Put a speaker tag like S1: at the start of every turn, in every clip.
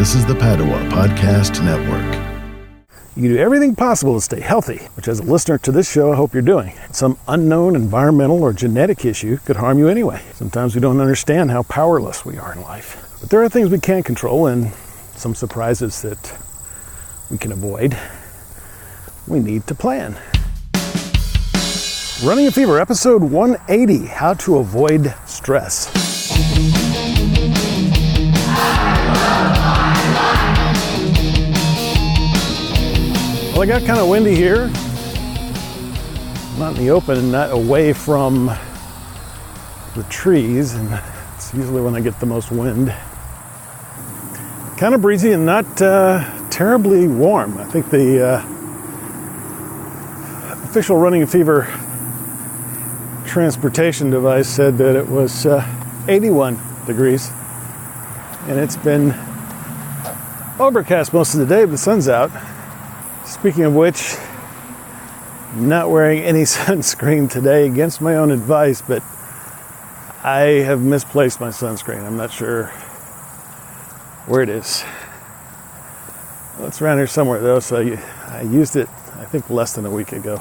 S1: This is the Padua Podcast Network.
S2: You can do everything possible to stay healthy, which as a listener to this show, I hope you're doing. Some unknown environmental or genetic issue could harm you anyway. Sometimes we don't understand how powerless we are in life. But there are things we can control and some surprises that we can avoid. We need to plan. Running a Fever, episode 180, How to Avoid Stress. Well, it got kind of windy here. Not in the open, not away from the trees, and it's usually when I get the most wind. Kind of breezy and not terribly warm. I think the official Running a Fever transportation device said that it was 81 degrees, and it's been overcast most of the day, but the sun's out. Speaking of which, not wearing any sunscreen today against my own advice, but I have misplaced my sunscreen. I'm not sure where it is. Well, it's around here somewhere though, so I used it, I think, less than a week ago.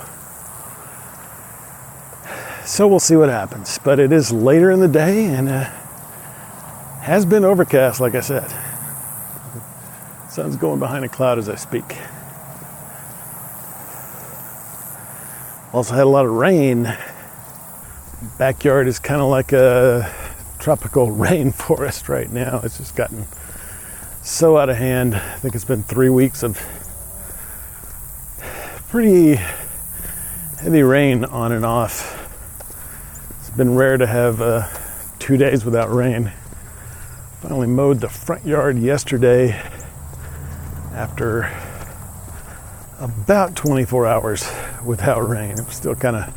S2: So we'll see what happens. But it is later in the day and has been overcast, like I said. The sun's going behind a cloud as I speak. Also had a lot of rain. Backyard is kind of like a tropical rainforest right now. It's just gotten so out of hand. I think it's been 3 weeks of pretty heavy rain on and off. It's been rare to have 2 days without rain. Finally mowed the front yard yesterday after about 24 hours without rain. It was still kind of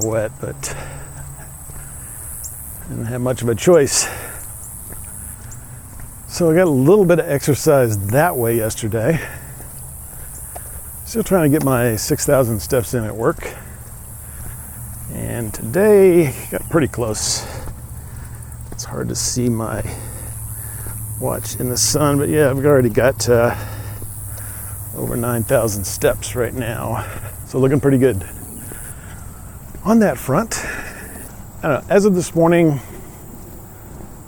S2: wet, but didn't have much of a choice. So I got a little bit of exercise that way yesterday. Still trying to get my 6,000 steps in at work. And today got pretty close. It's hard to see my watch in the sun, but yeah, I've already got over 9,000 steps right now. So looking pretty good on that front. I don't know, as of this morning,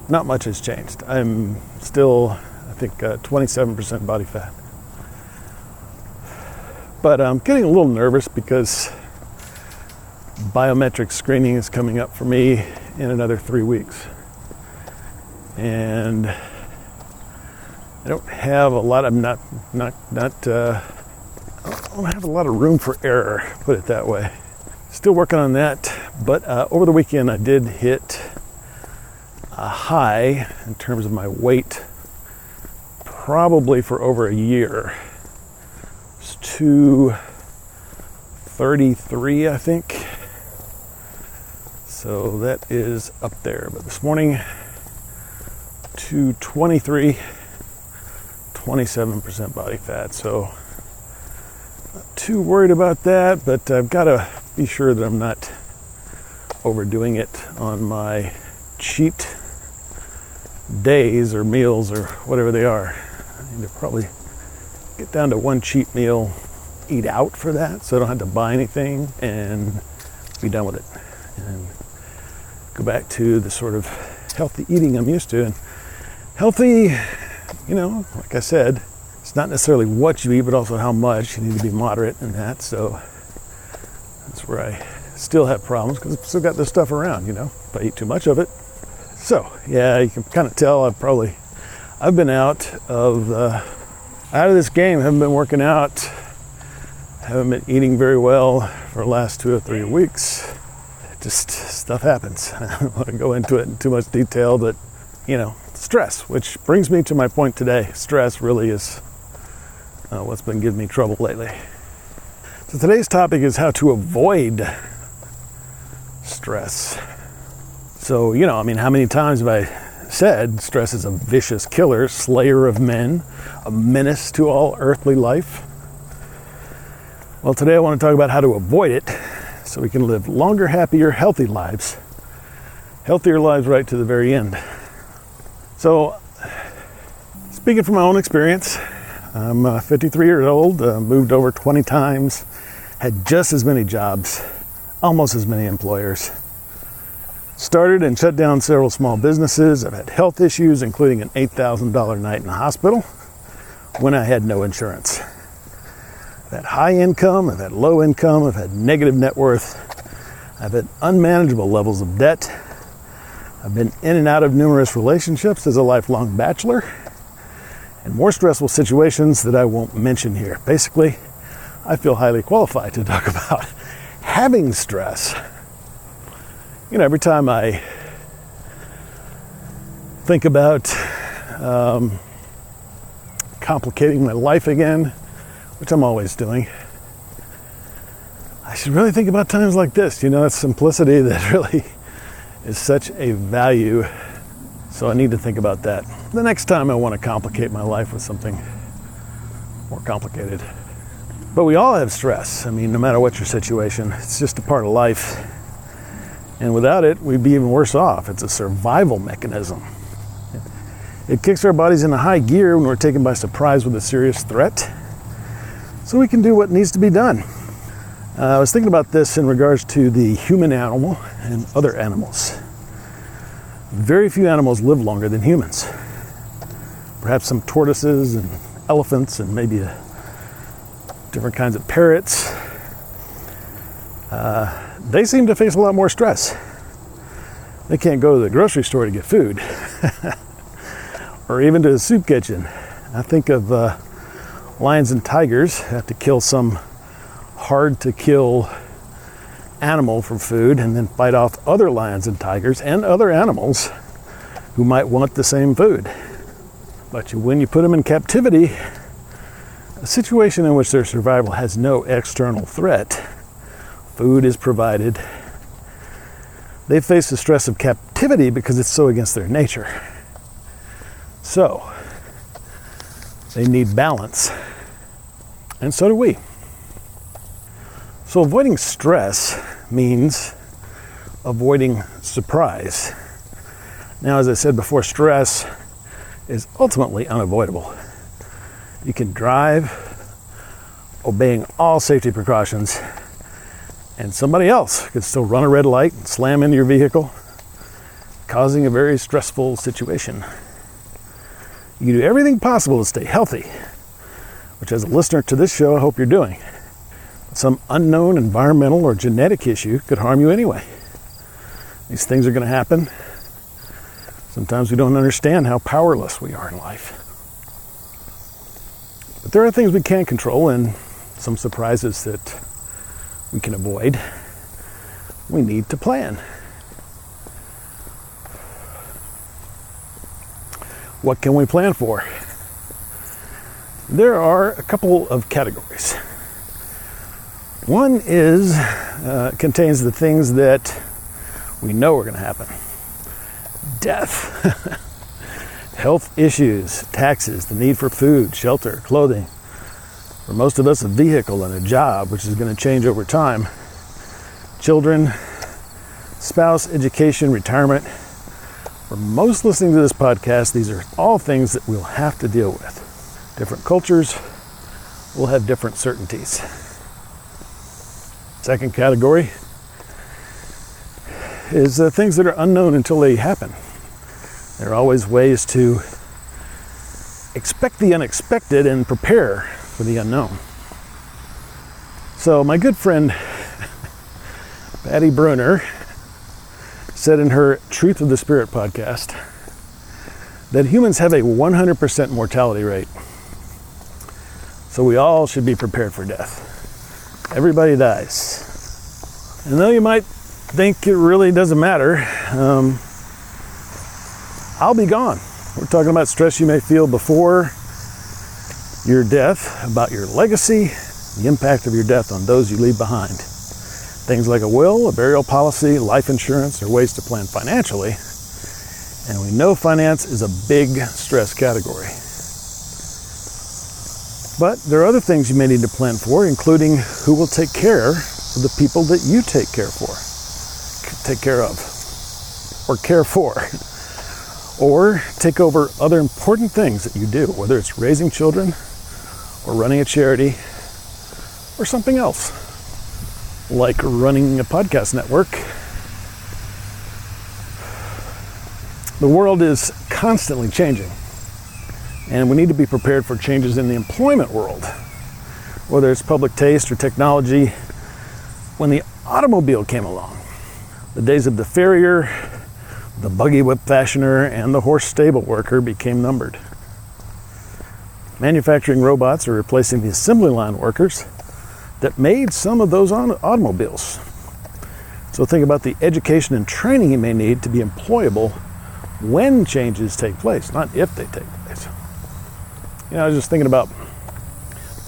S2: not much has changed. I'm still, I think, 27% body fat. But I'm getting a little nervous because biometric screening is coming up for me in another 3 weeks. And I don't have a lot of I don't have a lot of room for error, put it that way. Still working on that, but over the weekend I did hit a high in terms of my weight, probably for over a year. It's 233, I think. So that is up there. But this morning, 223, 27% body fat. So not too worried about that, but I've got to be sure that I'm not overdoing it on my cheat days or meals or whatever they are. I need to probably get down to one cheat meal, eat out for that, so I don't have to buy anything, and be done with it. And go back to the sort of healthy eating I'm used to. And healthy, you know, like I said, it's not necessarily what you eat, but also how much. You need to be moderate in that. So that's where I still have problems, because I've still got this stuff around, you know, if I eat too much of it. So yeah, you can kind of tell I've been out of this game. Haven't been working out. Haven't been eating very well for the last 2 or 3 weeks. Just stuff happens. I don't want to go into it in too much detail, but you know, stress, which brings me to my point today. Stress really is what's been giving me trouble lately. So today's topic is how to avoid stress. So, you know, I mean, how many times have I said stress is a vicious killer, slayer of men, a menace to all earthly life? Well, today I want to talk about how to avoid it so we can live longer, happier, healthy lives. Healthier lives right to the very end. So Speaking from my own experience, I'm 53 years old, moved over 20 times, had just as many jobs, almost as many employers. Started and shut down several small businesses. I've had health issues, including an $8,000 night in the hospital when I had no insurance. I've had high income, I've had low income, I've had negative net worth. I've had unmanageable levels of debt. I've been in and out of numerous relationships as a lifelong bachelor, and more stressful situations that I won't mention here. Basically, I feel highly qualified to talk about having stress. You know, every time I think about complicating my life again, which I'm always doing, I should really think about times like this. You know, it's simplicity that really is such a value. So I need to think about that the next time I want to complicate my life with something more complicated. But we all have stress. I mean, no matter what your situation, it's just a part of life. And without it, we'd be even worse off. It's a survival mechanism. It kicks our bodies into high gear when we're taken by surprise with a serious threat, so we can do what needs to be done. I was thinking about this in regards to the human animal and other animals. Very few animals live longer than humans. Perhaps some tortoises and elephants and maybe different kinds of parrots. They seem to face a lot more stress. They can't go to the grocery store to get food or even to the soup kitchen. I think of lions and tigers have to kill some hard to kill animal for food and then fight off other lions and tigers and other animals who might want the same food. But when you put them in captivity, a situation in which their survival has no external threat, food is provided, they face the stress of captivity because it's so against their nature. So they need balance, and so do we. So avoiding stress means avoiding surprise. Now, as I said before, stress is ultimately unavoidable. You can drive obeying all safety precautions, and somebody else could still run a red light and slam into your vehicle, causing a very stressful situation. You do everything possible to stay healthy, which as a listener to this show, I hope you're doing. Some unknown environmental or genetic issue could harm you anyway. These things are going to happen. Sometimes we don't understand how powerless we are in life. But there are things we can control and some surprises that we can avoid. We need to plan. What can we plan for? There are a couple of categories. One is contains the things that we know are going to happen. Death, health issues, taxes, the need for food, shelter, clothing. For most of us, a vehicle and a job, which is going to change over time. Children, spouse, education, retirement. For most listening to this podcast, these are all things that we'll have to deal with. Different cultures will have different certainties. Second category is things that are unknown until they happen. There are always ways to expect the unexpected and prepare for the unknown. So my good friend Patty Bruner said in her Truth of the Spirit podcast that humans have a 100% mortality rate. So we all should be prepared for death. Everybody dies. And though you might think it really doesn't matter, I'll be gone. We're talking about stress you may feel before your death, about your legacy, the impact of your death on those you leave behind. Things like a will, a burial policy, life insurance, or ways to plan financially. And we know finance is a big stress category. But there are other things you may need to plan for, including who will take care of the people that you take care of, or care for. or take over other important things that you do, whether it's raising children or running a charity or something else, like running a podcast network. The world is constantly changing, and we need to be prepared for changes in the employment world, whether it's public taste or technology. When the automobile came along, the days of the farrier, the buggy whip fashioner, and the horse stable worker became numbered. Manufacturing robots are replacing the assembly line workers that made some of those automobiles. So think about the education and training you may need to be employable when changes take place, not if they take place. I was just thinking about,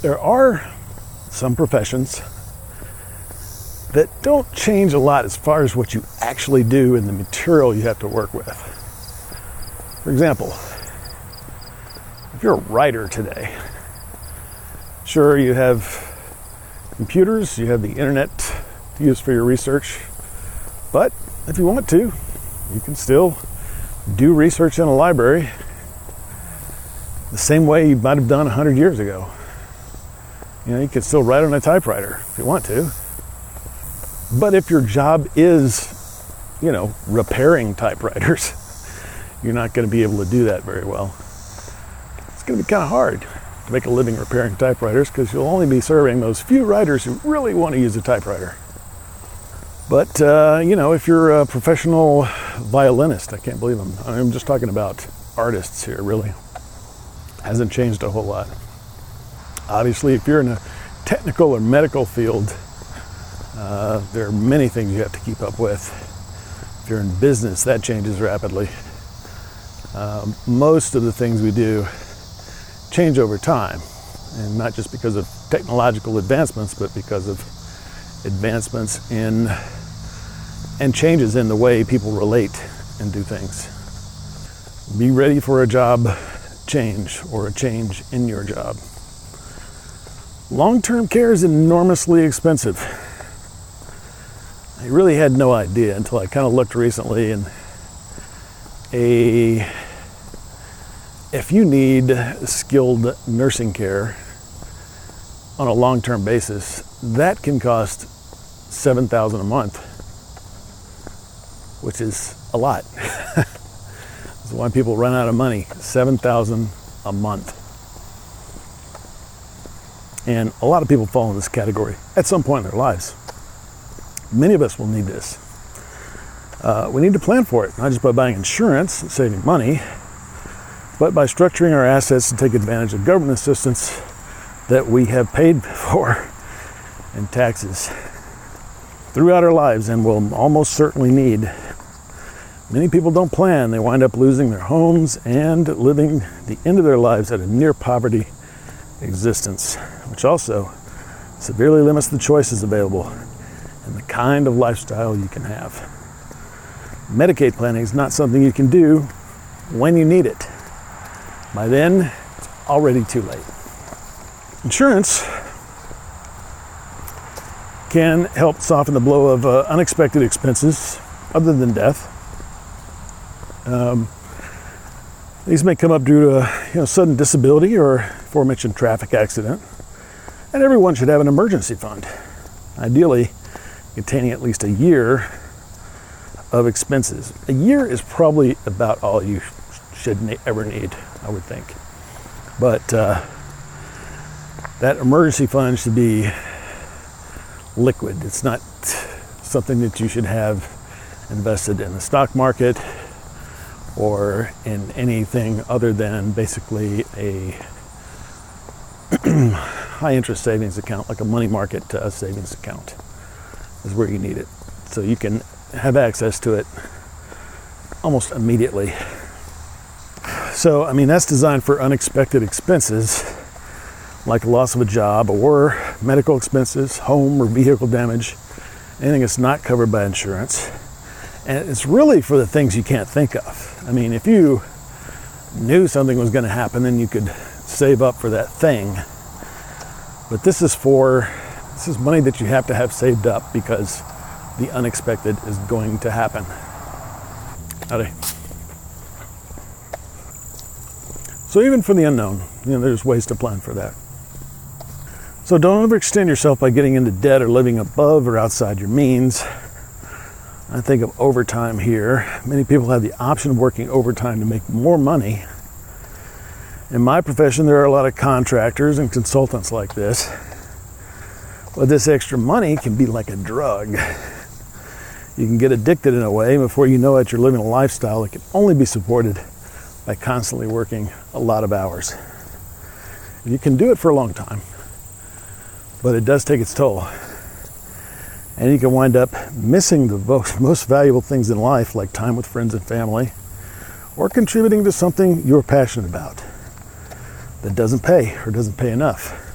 S2: there are some professions that don't change a lot as far as what you actually do and the material you have to work with. For example, if you're a writer today, sure, you have computers, you have the internet to use for your research, but if you want to, you can still do research in a library the same way you might have done 100 years ago. You can still write on a typewriter if you want to. But if your job is, repairing typewriters, you're not going to be able to do that very well. It's going to be kind of hard to make a living repairing typewriters because you'll only be serving those few writers who really want to use a typewriter. But, if you're a professional violinist, I can't believe I'm just talking about artists here, really. Hasn't changed a whole lot. Obviously, if you're in a technical or medical field, there are many things you have to keep up with. If you're in business, that changes rapidly. Most of the things we do change over time, and not just because of technological advancements, but because of advancements in and changes in the way people relate and do things. Be ready for a job change or a change in your job. Long-term care is enormously expensive. I really had no idea until I kind of looked recently, and if you need skilled nursing care on a long-term basis, that can cost $7,000 a month, which is a lot. That's why people run out of money. $7,000 a month. And a lot of people fall in this category at some point in their lives. Many of us will need this. We need to plan for it, not just by buying insurance and saving money, but by structuring our assets to take advantage of government assistance that we have paid for in taxes throughout our lives and will almost certainly need. Many people don't plan. They wind up losing their homes and living the end of their lives at a near poverty existence, which also severely limits the choices available and the kind of lifestyle you can have. Medicaid planning is not something you can do when you need it. By then, it's already too late. Insurance can help soften the blow of unexpected expenses other than death. These may come up due to sudden disability or aforementioned traffic accident, and everyone should have an emergency fund, ideally containing at least a year of expenses. A year is probably about all you should ever need, I would think. But that emergency fund should be liquid. It's not something that you should have invested in the stock market or in anything other than basically a high interest savings account, like a money market savings account is where you need it. So you can have access to it almost immediately. So, that's designed for unexpected expenses like the loss of a job or medical expenses, home or vehicle damage, anything that's not covered by insurance. And it's really for the things you can't think of. If you knew something was going to happen, then you could save up for that thing. But this is money that you have to have saved up because the unexpected is going to happen. Howdy. So even for the unknown, there's ways to plan for that. So don't overextend yourself by getting into debt or living above or outside your means. I think of overtime here. Many people have the option of working overtime to make more money. In my profession, there are a lot of contractors and consultants like this. But this extra money can be like a drug. You can get addicted in a way. Before you know it, you're living a lifestyle that can only be supported by constantly working a lot of hours. You can do it for a long time, but it does take its toll. And you can wind up missing the most valuable things in life, like time with friends and family, or contributing to something you're passionate about that doesn't pay or doesn't pay enough.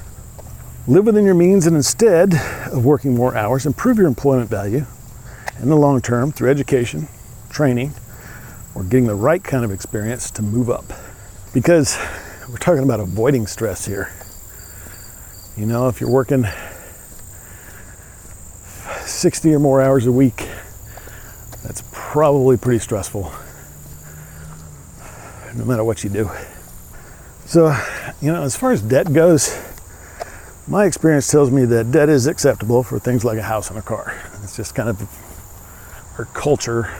S2: Live within your means, and instead of working more hours, improve your employment value in the long term through education, training, or getting the right kind of experience to move up. Because we're talking about avoiding stress here. If you're working 60 or more hours a week, that's probably pretty stressful, no matter what you do. So, as far as debt goes, my experience tells me that debt is acceptable for things like a house and a car. It's just kind of our culture.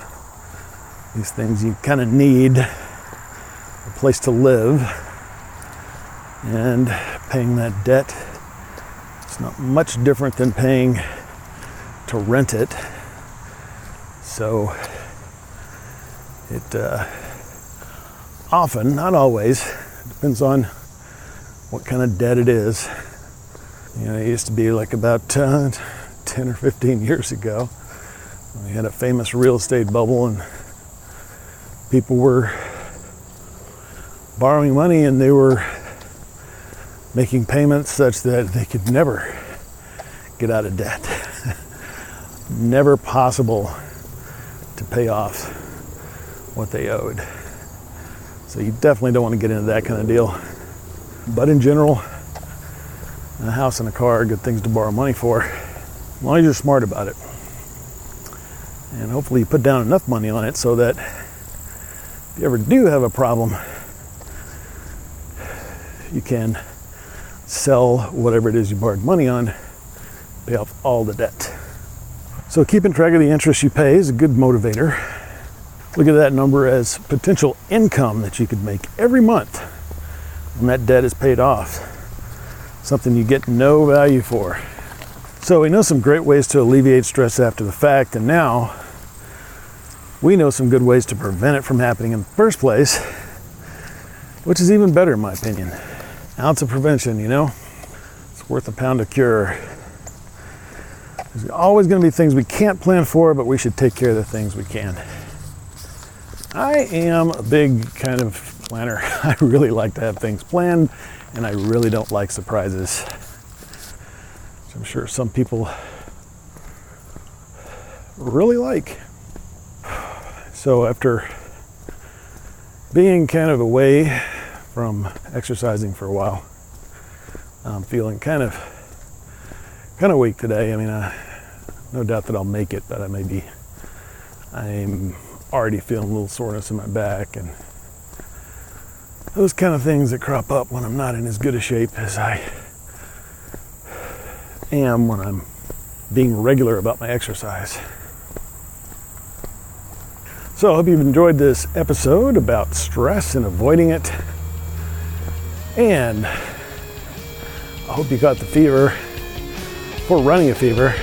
S2: These things you kind of need a place to live, and paying that debt, it's not much different than paying to rent it. So it often, not always, depends on what kind of debt it is. It used to be like about 10 or 15 years ago. We had a famous real estate bubble, and people were borrowing money, and they were making payments such that they could never get out of debt. Never possible to pay off what they owed. So you definitely don't want to get into that kind of deal. But in general, a house and a car are good things to borrow money for, as long as you're smart about it. And hopefully you put down enough money on it so that if you ever do have a problem, you can sell whatever it is you borrowed money on, pay off all the debt. So keeping track of the interest you pay is a good motivator. Look at that number as potential income that you could make every month when that debt is paid off. Something you get no value for. So we know some great ways to alleviate stress after the fact, and now we know some good ways to prevent it from happening in the first place, which is even better in my opinion. Ounce of prevention, it's worth a pound of cure. There's always going to be things we can't plan for, but we should take care of the things we can. I am a big kind of planner. I really like to have things planned, and I really don't like surprises, which I'm sure some people really like. So after being kind of away from exercising for a while, I'm feeling kind of weak today. No doubt that I'll make it, but I'm already feeling a little soreness in my back, and those kind of things that crop up when I'm not in as good a shape as I am when I'm being regular about my exercise. So I hope you've enjoyed this episode about stress and avoiding it, and I hope you got the fever for running a fever.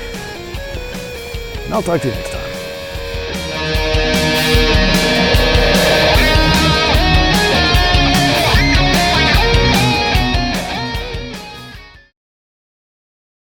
S2: And I'll talk to you next time.